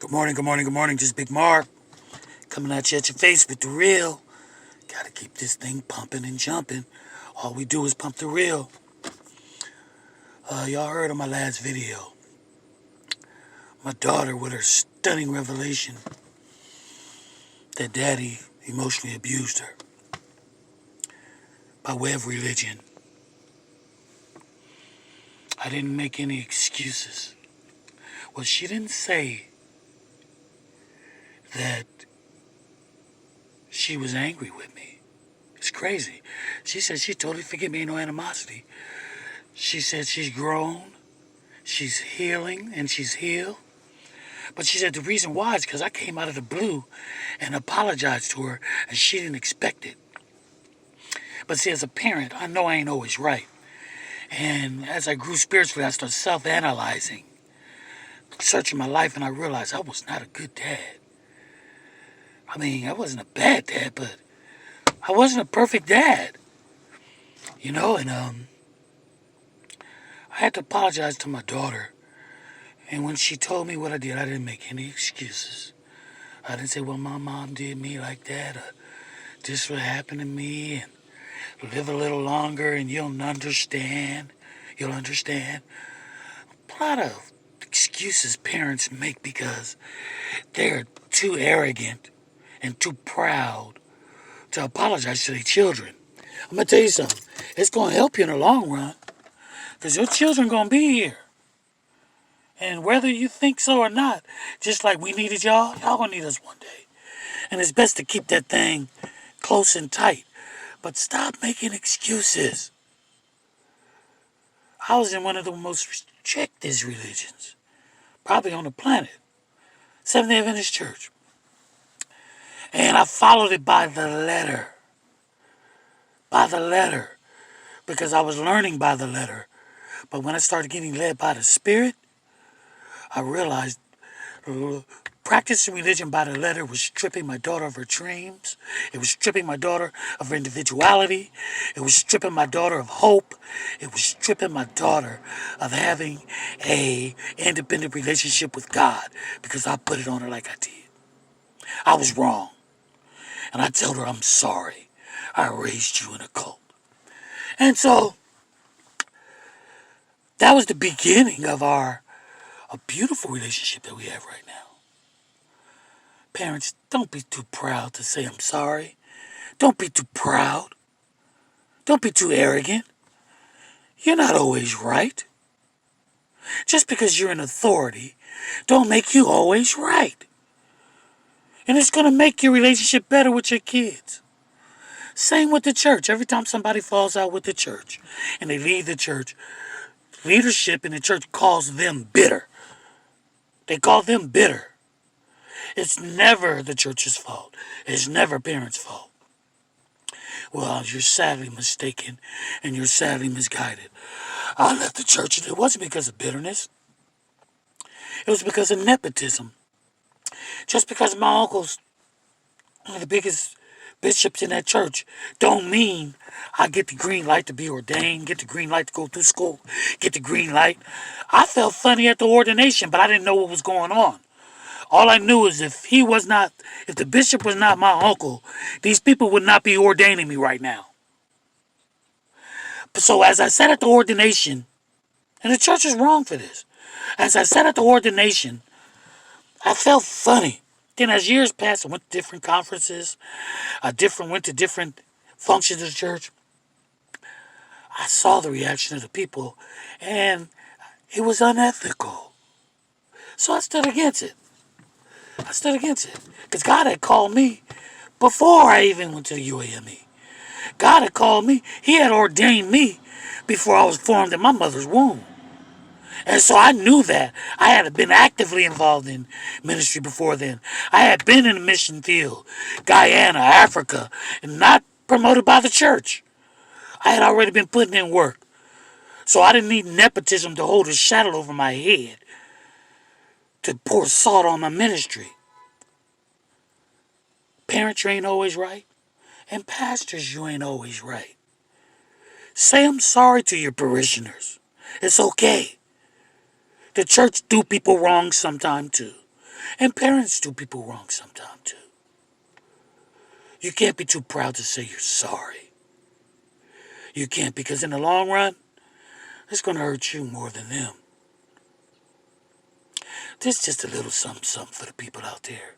Good morning, good morning, good morning. Just Big Mark coming at you at your face with the real. Gotta keep this thing pumping and jumping. All we do is pump the real. Y'all heard of my last video. My daughter with her stunning revelation that daddy emotionally abused her by way of religion. I didn't make any excuses. Well, she didn't say that she was angry with me. It's crazy. She said she totally forgive me, ain't no animosity. She said she's grown, she's healing, and she's healed. But she said the reason why is because I came out of the blue and apologized to her, and she didn't expect it. But see, as a parent, I know I ain't always right. And as I grew spiritually, I started self-analyzing, searching my life, and I realized I was not a good dad. I mean, I wasn't a bad dad, but I wasn't a perfect dad. And I had to apologize to my daughter. And when she told me what I did, I didn't make any excuses. I didn't say, well, my mom did me like that, or this would happen to me, and live a little longer and you'll understand. You'll understand. A lot of excuses parents make because they're too arrogant and too proud to apologize to their children. I'm going to tell you something. It's going to help you in the long run because your children going to be here. And whether you think so or not, just like we needed y'all going to need us one day. And it's best to keep that thing close and tight. But stop making excuses. I was in one of the most strictest religions, probably on the planet, Seventh-day Adventist Church. And I followed it by the letter, because I was learning by the letter. But when I started getting led by the Spirit, I realized practicing religion by the letter was stripping my daughter of her dreams. It was stripping my daughter of her individuality. It was stripping my daughter of hope. It was stripping my daughter of having a independent relationship with God because I put it on her like I did. I was wrong. And I told her I'm sorry. I raised you in a cult. And so that was the beginning of a beautiful relationship that we have right now. Parents, don't be too proud to say I'm sorry. Don't be too proud. Don't be too arrogant. You're not always right. Just because you're in authority, don't make you always right. And it's going to make your relationship better with your kids. Same with the church. Every time somebody falls out with the church and they leave the church, leadership in the church calls them bitter. They call them bitter. It's never the church's fault. It's never parents' fault. Well, you're sadly mistaken and you're sadly misguided. I left the church and it wasn't because of bitterness. It was because of nepotism. Just because my uncle's one of the biggest bishops in that church don't mean I get the green light to be ordained, get the green light to go through school, get the green light. I felt funny at the ordination, but I didn't know what was going on. All I knew is if the bishop was not my uncle, these people would not be ordaining me right now. So as I sat at the ordination, and the church is wrong for this, as I sat at the ordination, I felt funny. Then as years passed, I went to different conferences, went to different functions of the church. I saw the reaction of the people, and it was unethical. So I stood against it. Because God had called me before I even went to the UAME. God had called me. He had ordained me before I was formed in my mother's womb. And so I knew that. I had been actively involved in ministry before then. I had been in the mission field, Guyana, Africa, and not promoted by the church. I had already been putting in work. So I didn't need nepotism to hold a shadow over my head, to pour salt on my ministry. Parents, you ain't always right. And pastors, you ain't always right. Say I'm sorry to your parishioners. It's okay. The church do people wrong sometime too. And parents do people wrong sometimes too. You can't be too proud to say you're sorry. You can't, because in the long run, it's going to hurt you more than them. This is just a little something, something for the people out there.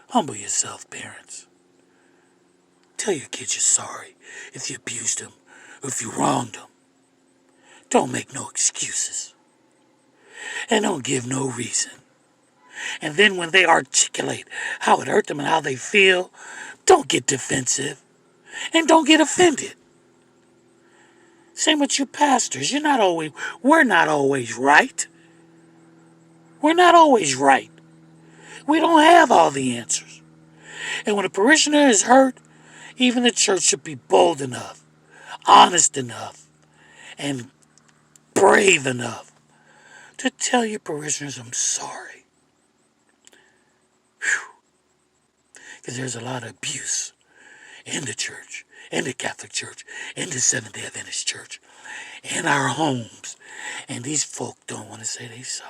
Humble yourself, parents. Tell your kids you're sorry if you abused them or if you wronged them. Don't make no excuses. And don't give no reason. And then when they articulate how it hurt them and how they feel, don't get defensive and don't get offended. Same with you pastors. We're not always right. We're not always right. We don't have all the answers. And when a parishioner is hurt, even the church should be bold enough, honest enough, and brave enough to tell your parishioners, I'm sorry. Because there's a lot of abuse in the church, in the Catholic Church, in the Seventh-day Adventist Church, in our homes. And these folk don't want to say they sorry.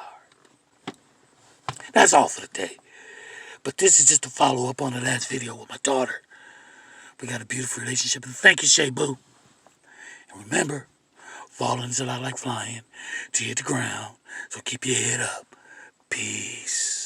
That's all for the day. But this is just a follow-up on the last video with my daughter. We got a beautiful relationship. And thank you, Shay Boo. And remember, falling is a lot like flying to hit the ground. So keep your head up. Peace.